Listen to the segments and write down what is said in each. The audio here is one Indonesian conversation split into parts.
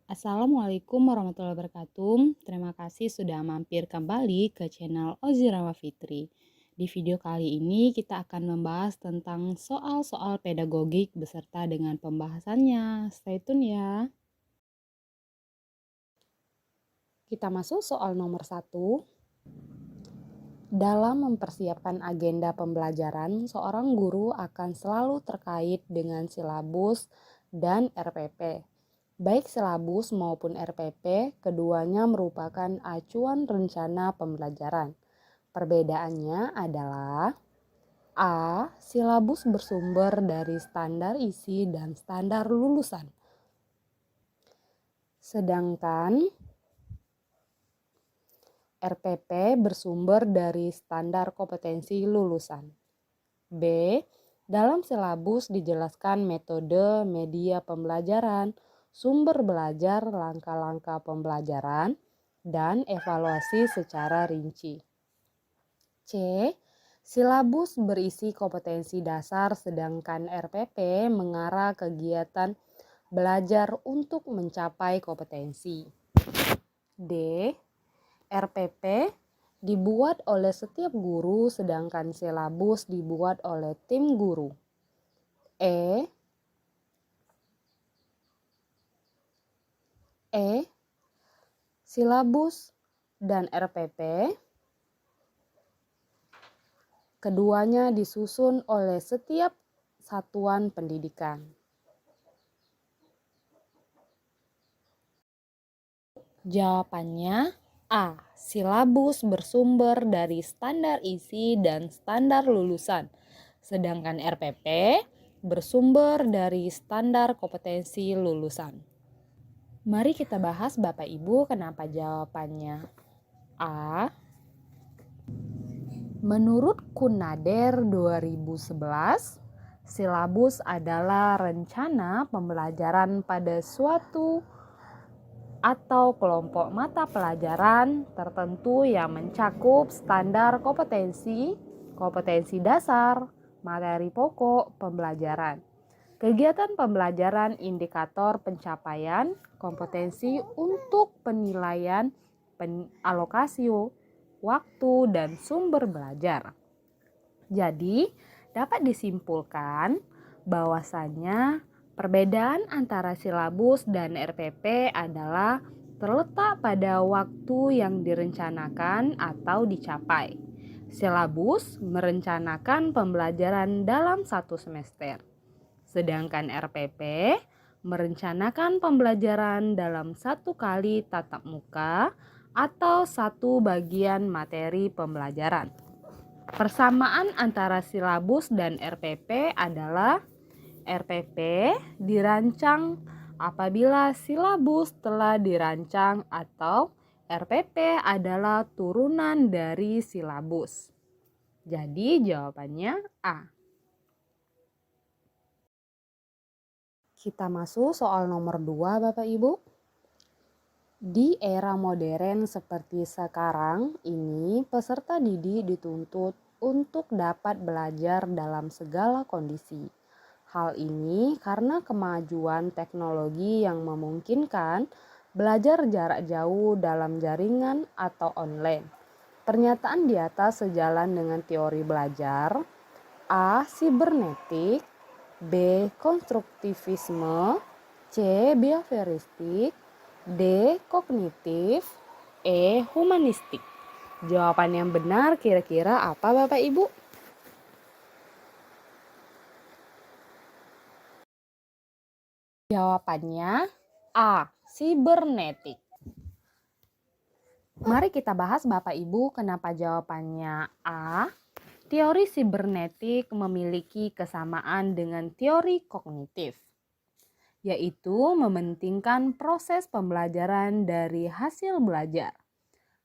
Assalamualaikum warahmatullahi wabarakatuh. Terima kasih sudah mampir kembali ke channel Ozirawa Fitri. Di video kali ini kita akan membahas tentang soal-soal pedagogik beserta dengan pembahasannya. Stay tune ya. Kita masuk soal nomor 1. Dalam mempersiapkan agenda pembelajaran, seorang guru akan selalu terkait dengan silabus dan RPP. Baik silabus maupun RPP, keduanya merupakan acuan rencana pembelajaran. Perbedaannya adalah A. Silabus bersumber dari standar isi dan standar lulusan. Sedangkan RPP bersumber dari standar kompetensi lulusan. B. Dalam silabus dijelaskan metode, media pembelajaran, sumber belajar, langkah-langkah pembelajaran, dan evaluasi secara rinci. C. Silabus berisi kompetensi dasar sedangkan RPP mengarah kegiatan belajar untuk mencapai kompetensi. D. RPP dibuat oleh setiap guru sedangkan silabus dibuat oleh tim guru. E. Silabus dan RPP keduanya disusun oleh setiap satuan pendidikan. Jawabannya A. Silabus bersumber dari standar isi dan standar lulusan, sedangkan RPP bersumber dari standar kompetensi lulusan. Mari kita bahas Bapak Ibu kenapa jawabannya A. Menurut Kunader 2011, silabus adalah rencana pembelajaran pada suatu atau kelompok mata pelajaran tertentu yang mencakup standar kompetensi, kompetensi dasar, materi pokok pembelajaran, kegiatan pembelajaran, indikator pencapaian, kompetensi untuk penilaian, alokasi waktu, dan sumber belajar. Jadi, dapat disimpulkan bahwasannya perbedaan antara silabus dan RPP adalah terletak pada waktu yang direncanakan atau dicapai. Silabus merencanakan pembelajaran dalam satu semester, sedangkan RPP merencanakan pembelajaran dalam satu kali tatap muka atau satu bagian materi pembelajaran. Persamaan antara silabus dan RPP adalah RPP dirancang apabila silabus telah dirancang atau RPP adalah turunan dari silabus. Jadi jawabannya A. Kita masuk soal nomor 2 Bapak Ibu. Di era modern seperti sekarang ini, peserta didik dituntut untuk dapat belajar dalam segala kondisi. Hal ini karena kemajuan teknologi yang memungkinkan belajar jarak jauh dalam jaringan atau online. Pernyataan di atas sejalan dengan teori belajar. A. Sibernetik, B. Konstruktivisme, C. Behavioristik, D. Kognitif, E. Humanistik. Jawaban yang benar kira-kira apa Bapak Ibu? Jawabannya A. Sibernetik. Mari kita bahas Bapak Ibu kenapa jawabannya A. Teori sibernetik memiliki kesamaan dengan teori kognitif, yaitu mementingkan proses pembelajaran dari hasil belajar.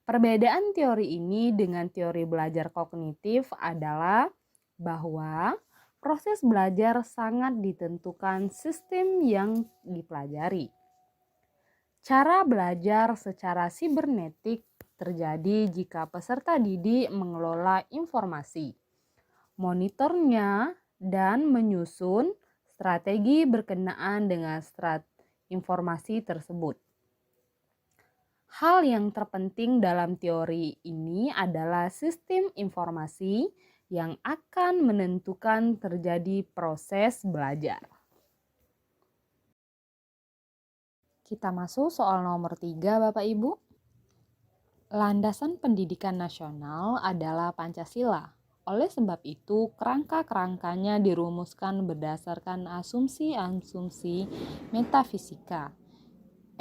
Perbedaan teori ini dengan teori belajar kognitif adalah bahwa proses belajar sangat ditentukan sistem yang dipelajari. Cara belajar secara sibernetik terjadi jika peserta didik mengelola informasi, monitornya, dan menyusun strategi berkenaan dengan informasi tersebut. Hal yang terpenting dalam teori ini adalah sistem informasi yang akan menentukan terjadi proses belajar. Kita masuk soal nomor 3, Bapak Ibu. Landasan pendidikan nasional adalah Pancasila. Oleh sebab itu, kerangka-kerangkanya dirumuskan berdasarkan asumsi-asumsi metafisika,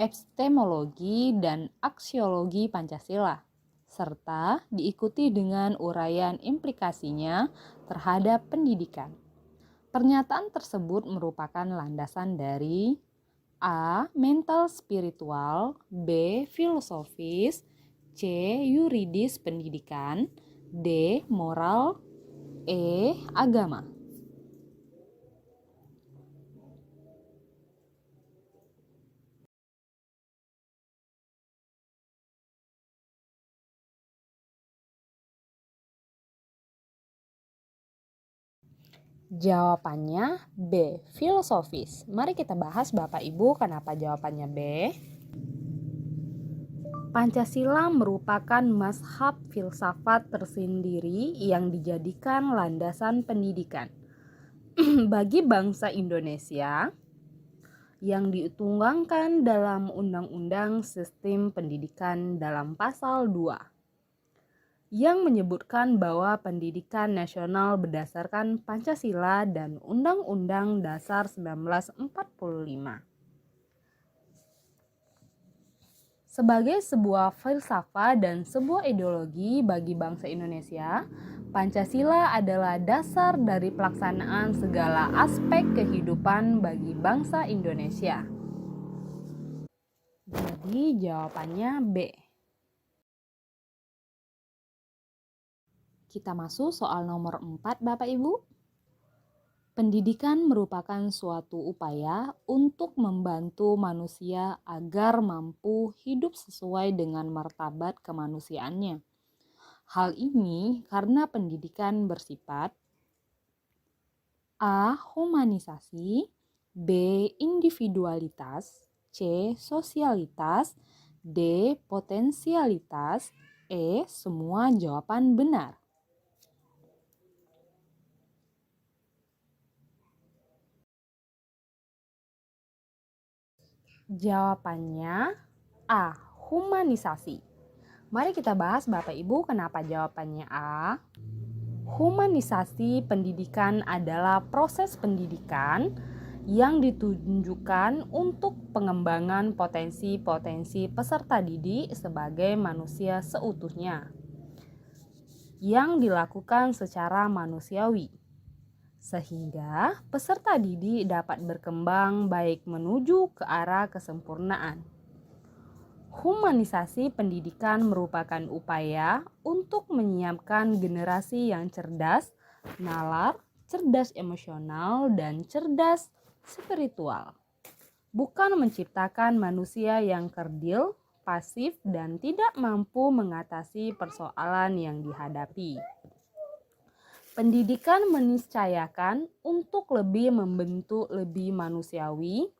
epistemologi, dan aksiologi Pancasila, serta diikuti dengan uraian implikasinya terhadap pendidikan. Pernyataan tersebut merupakan landasan dari A. Mental spiritual, B. Filosofis, C. Yuridis pendidikan, D. Moral, E. Agama. Jawabannya B. Filosofis. Mari kita bahas Bapak Ibu kenapa jawabannya B. Pancasila merupakan mazhab filsafat tersendiri yang dijadikan landasan pendidikan bagi bangsa Indonesia yang dituangkan dalam Undang-Undang Sistem Pendidikan dalam Pasal 2 yang menyebutkan bahwa pendidikan nasional berdasarkan Pancasila dan Undang-Undang Dasar 1945. Sebagai sebuah filsafat dan sebuah ideologi bagi bangsa Indonesia, Pancasila adalah dasar dari pelaksanaan segala aspek kehidupan bagi bangsa Indonesia. Jadi jawabannya B. Kita masuk soal nomor 4, Bapak Ibu. Pendidikan merupakan suatu upaya untuk membantu manusia agar mampu hidup sesuai dengan martabat kemanusiaannya. Hal ini karena pendidikan bersifat A. Humanisasi, B. Individualitas, C. Sosialitas, D. Potensialitas, E. Semua jawaban benar. Jawabannya A. Humanisasi. Mari kita bahas Bapak Ibu kenapa jawabannya A. Humanisasi pendidikan adalah proses pendidikan yang ditunjukkan untuk pengembangan potensi-potensi peserta didik sebagai manusia seutuhnya yang dilakukan secara manusiawi, sehingga peserta didik dapat berkembang baik menuju ke arah kesempurnaan. Humanisasi pendidikan merupakan upaya untuk menyiapkan generasi yang cerdas, nalar, cerdas emosional, dan cerdas spiritual. Bukan menciptakan manusia yang kerdil, pasif, dan tidak mampu mengatasi persoalan yang dihadapi. Pendidikan meniscayakan untuk lebih membentuk lebih manusiawi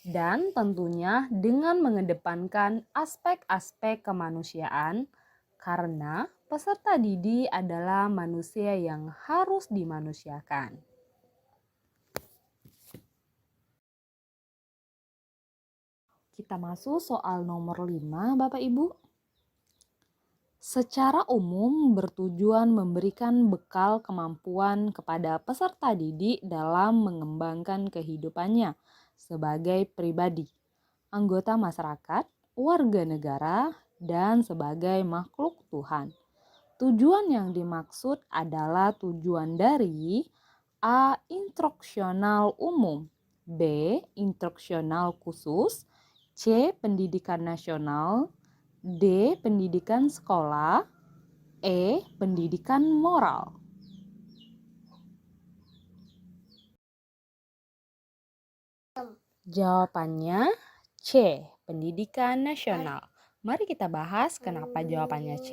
dan tentunya dengan mengedepankan aspek-aspek kemanusiaan karena peserta didik adalah manusia yang harus dimanusiakan. Kita masuk soal nomor 5, Bapak Ibu. Secara umum bertujuan memberikan bekal kemampuan kepada peserta didik dalam mengembangkan kehidupannya sebagai pribadi, anggota masyarakat, warga negara, dan sebagai makhluk Tuhan. Tujuan yang dimaksud adalah tujuan dari A. Instruksional umum, B. Instruksional khusus, C. Pendidikan nasional, D. Pendidikan sekolah, E. Pendidikan moral. Jawabannya C. Pendidikan nasional. Mari kita bahas kenapa jawabannya C.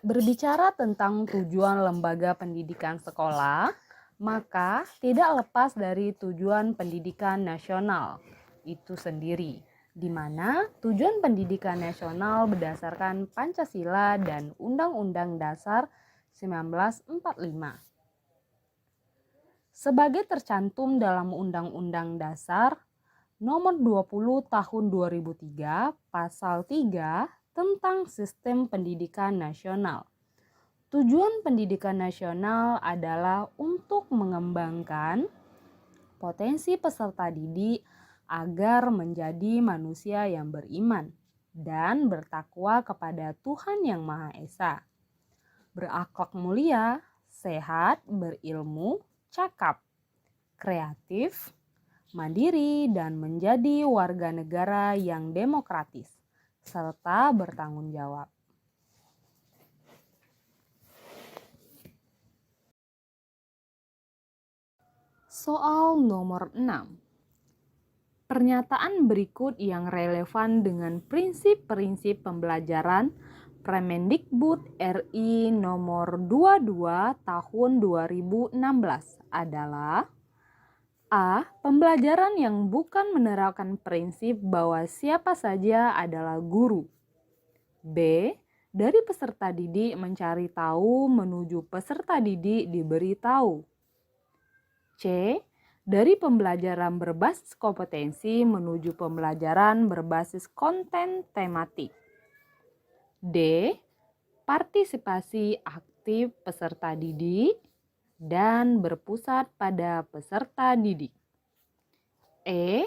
Berbicara tentang tujuan lembaga pendidikan sekolah, maka tidak lepas dari tujuan pendidikan nasional itu sendiri. di mana tujuan pendidikan nasional berdasarkan Pancasila dan Undang-Undang Dasar 1945. Sebagai tercantum dalam Undang-Undang Dasar Nomor 20 Tahun 2003 Pasal 3 tentang Sistem Pendidikan Nasional. Tujuan pendidikan nasional adalah untuk mengembangkan potensi peserta didik agar menjadi manusia yang beriman dan bertakwa kepada Tuhan Yang Maha Esa, berakhlak mulia, sehat, berilmu, cakap, kreatif, mandiri, dan menjadi warga negara yang demokratis, serta bertanggung jawab. Soal nomor 6. Pernyataan berikut yang relevan dengan prinsip-prinsip pembelajaran Permendikbud RI nomor 22 tahun 2016 adalah: A. Pembelajaran yang bukan menerapkan prinsip bahwa siapa saja adalah guru. B. Dari peserta didik mencari tahu menuju peserta didik diberi tahu. C. Dari pembelajaran berbasis kompetensi menuju pembelajaran berbasis konten tematik. D. Partisipasi aktif peserta didik dan berpusat pada peserta didik. E.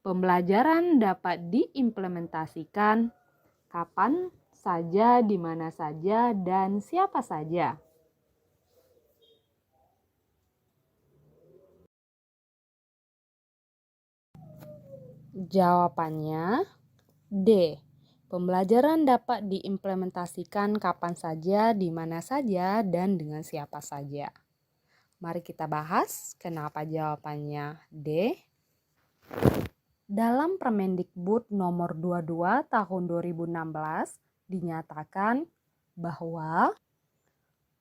Pembelajaran dapat diimplementasikan kapan saja, di mana saja, dan siapa saja. Jawabannya D. Pembelajaran dapat diimplementasikan kapan saja, di mana saja, dan dengan siapa saja. Mari kita bahas kenapa jawabannya D. Dalam Permendikbud nomor 22 tahun 2016 dinyatakan bahwa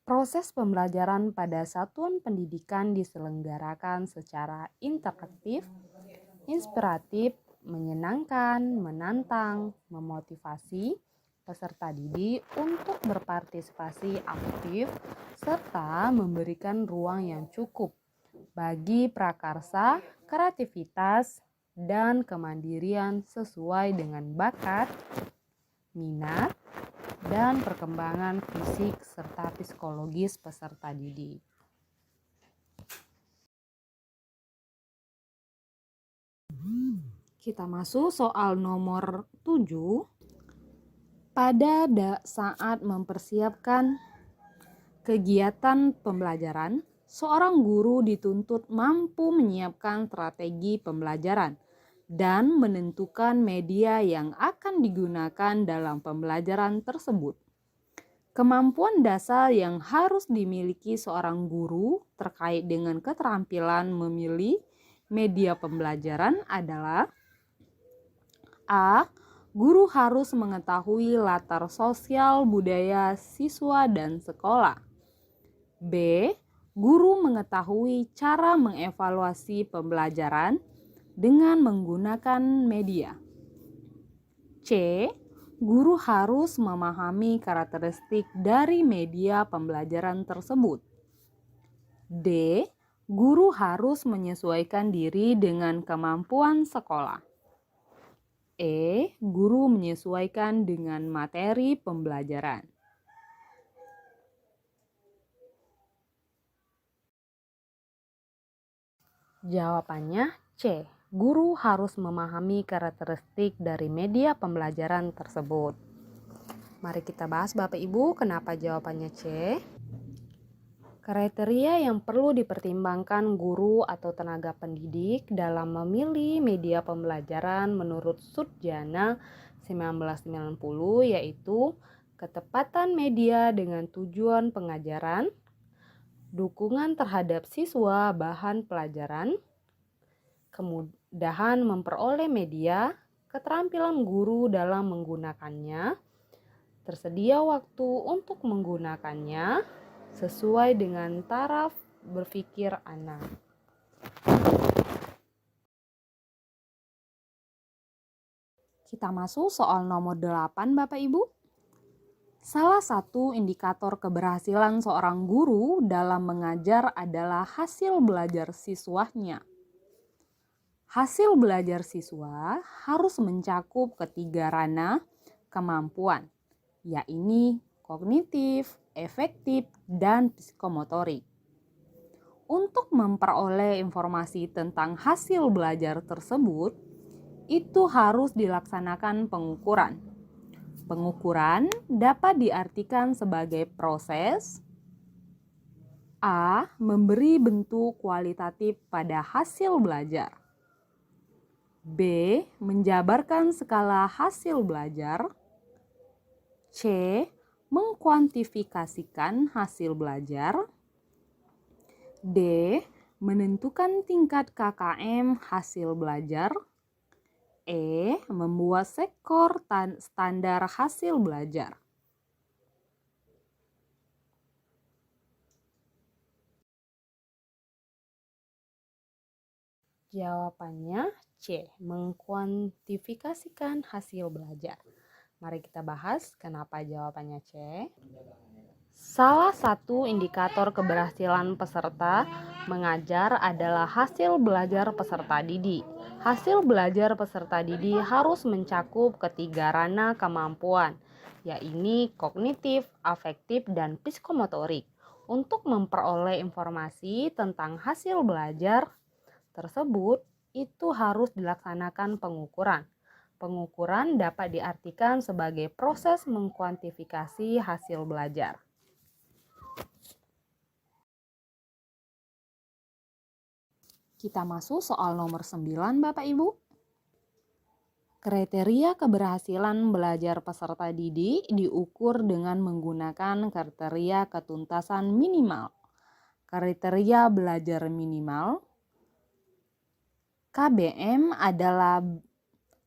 proses pembelajaran pada satuan pendidikan diselenggarakan secara interaktif, inspiratif, menyenangkan, menantang, memotivasi peserta didik untuk berpartisipasi aktif, serta memberikan ruang yang cukup bagi prakarsa, kreativitas, dan kemandirian sesuai dengan bakat, minat, dan perkembangan fisik serta psikologis peserta didik. Kita masuk soal nomor 7. Pada saat mempersiapkan kegiatan pembelajaran, seorang guru dituntut mampu menyiapkan strategi pembelajaran dan menentukan media yang akan digunakan dalam pembelajaran tersebut. Kemampuan dasar yang harus dimiliki seorang guru terkait dengan keterampilan memilih media pembelajaran adalah: A. Guru harus mengetahui latar sosial budaya siswa dan sekolah. B. Guru mengetahui cara mengevaluasi pembelajaran dengan menggunakan media. C. Guru harus memahami karakteristik dari media pembelajaran tersebut. D. Guru harus menyesuaikan diri dengan kemampuan sekolah. E. Guru menyesuaikan dengan materi pembelajaran. Jawabannya C. Guru harus memahami karakteristik dari media pembelajaran tersebut. Mari kita bahas Bapak Ibu, kenapa jawabannya C? Kriteria yang perlu dipertimbangkan guru atau tenaga pendidik dalam memilih media pembelajaran menurut Sudjana 1990 yaitu ketepatan media dengan tujuan pengajaran, dukungan terhadap siswa bahan pelajaran, kemudahan memperoleh media, keterampilan guru dalam menggunakannya, tersedia waktu untuk menggunakannya, sesuai dengan taraf berpikir anak. Kita masuk soal nomor 8 Bapak Ibu. Salah satu indikator keberhasilan seorang guru dalam mengajar adalah hasil belajar siswanya. Hasil belajar siswa harus mencakup ketiga ranah kemampuan, yaitu kognitif, efektif, dan psikomotorik. Untuk memperoleh informasi tentang hasil belajar tersebut, itu harus dilaksanakan pengukuran. Pengukuran dapat diartikan sebagai proses A. Memberi bentuk kualitatif pada hasil belajar. B. Menjabarkan skala hasil belajar. C. Mengkuantifikasikan hasil belajar. D. Menentukan tingkat KKM hasil belajar. E. Membuat skor standar hasil belajar. Jawabannya C. Mengkuantifikasikan hasil belajar. Mari kita bahas kenapa jawabannya C. Salah satu indikator keberhasilan peserta mengajar adalah hasil belajar peserta didik. Hasil belajar peserta didik harus mencakup ketiga ranah kemampuan, yaitu kognitif, afektif, dan psikomotorik. Untuk memperoleh informasi tentang hasil belajar tersebut, itu harus dilaksanakan pengukuran. Pengukuran dapat diartikan sebagai proses mengkuantifikasi hasil belajar. Kita masuk soal nomor 9 Bapak Ibu. Kriteria keberhasilan belajar peserta didik diukur dengan menggunakan kriteria ketuntasan minimal. Kriteria belajar minimal KBM adalah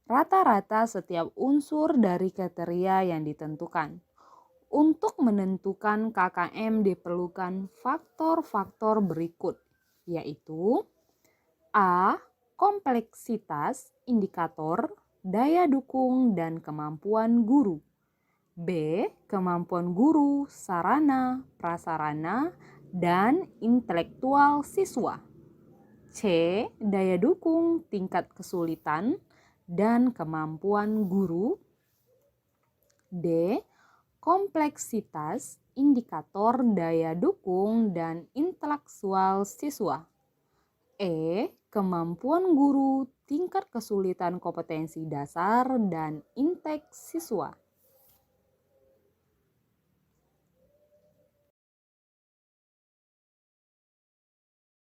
rata-rata setiap unsur dari kriteria yang ditentukan. Untuk menentukan KKM diperlukan faktor-faktor berikut, yaitu A. Kompleksitas indikator, daya dukung, dan kemampuan guru. B. Kemampuan guru, sarana, prasarana, dan intelektual siswa. C. Daya dukung, tingkat kesulitan, dan kemampuan guru. D. Kompleksitas indikator, daya dukung, dan intelektual siswa. E. Kemampuan guru, tingkat kesulitan kompetensi dasar, dan intek siswa.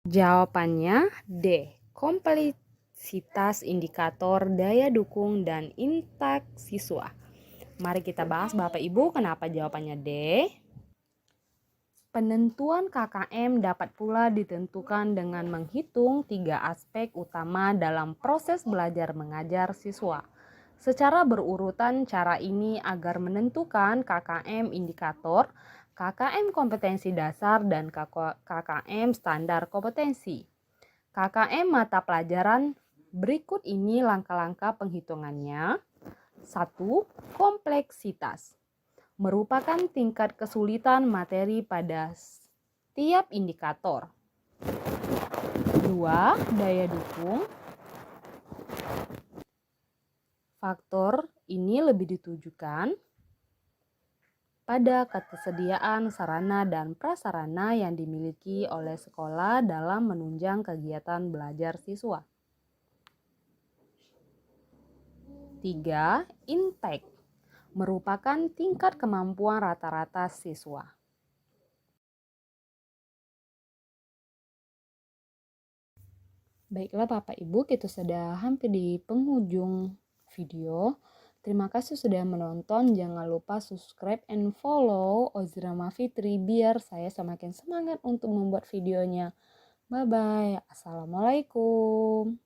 Jawabannya D. Kompleksitas indikator, daya dukung, dan intek siswa. Mari kita bahas Bapak Ibu kenapa jawabannya D. Penentuan KKM dapat pula ditentukan dengan menghitung 3 aspek utama dalam proses belajar mengajar siswa. Secara berurutan cara ini agar menentukan KKM indikator, KKM kompetensi dasar, dan KKM standar kompetensi. KKM mata pelajaran berikut ini langkah-langkah penghitungannya. 1. Kompleksitas merupakan tingkat kesulitan materi pada setiap indikator. 2. Daya dukung. Faktor ini lebih ditujukan pada ketersediaan sarana dan prasarana yang dimiliki oleh sekolah dalam menunjang kegiatan belajar siswa. 3. Intek merupakan tingkat kemampuan rata-rata siswa. Baiklah Bapak Ibu, kita sudah hampir di penghujung video. Terima kasih sudah menonton. Jangan lupa subscribe and follow Ozrama Fitri biar saya semakin semangat untuk membuat videonya. Bye-bye. Assalamualaikum.